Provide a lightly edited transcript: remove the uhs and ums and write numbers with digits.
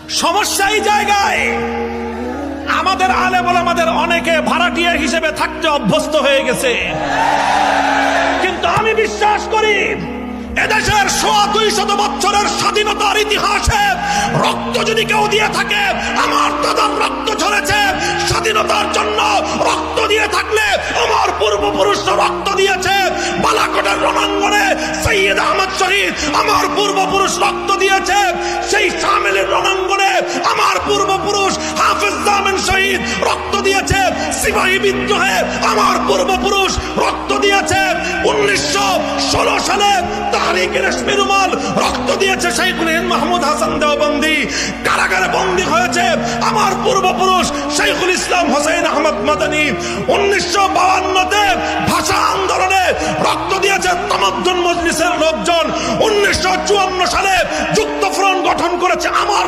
সমস্যা এই জায়গায়, আমাদের আলেম ওলামাদের অনেকে ভাড়াটিয়া হিসেবে থাকতে অভ্যস্ত হয়ে গেছে। কিন্তু আমি বিশ্বাস করি এদেশের 200 বছরের স্বাধীনতার ইতিহাসে রক্ত যদি কেউ দিয়ে থাকে, আমার দাদার রক্ত ঝরেছে স্বাধীনতার জন্য। রক্ত দিয়ে থাকলে আমার পূর্বপুরুষরা রক্ত দিয়েছে। বালাকোটের রণাঙ্গনে সৈয়দ আহমদ শহীদ আমার পূর্বপুরুষ রক্ত দিয়েছে। সেই শামিলের রণাঙ্গনে আমার পূর্বপুরুষ হাফেজ জামিন শহীদ রক্ত দিয়েছে। সিপাহী বিদ্রোহে আমার পূর্বপুরুষ রক্ত দিয়েছে। 1916 সালে তাহরিকে রেশমি রুমাল রক্ত দিয়েছে শাইখুল হিন্দ মাহমুদ হাসান দেওবন্দি। কারাগারে বন্দী হয়েছে আমার পূর্বপুরুষ শাইখুল ইসলাম হোসেন আহমদ মাদানী। 1952-তে ভাষা আন্দোলনে রক্ত দিয়েছে তামাদ্দুন মজলিসের লোকজন। 1954 সালে যুক্তফ্রন্ট গঠন করেছে আমার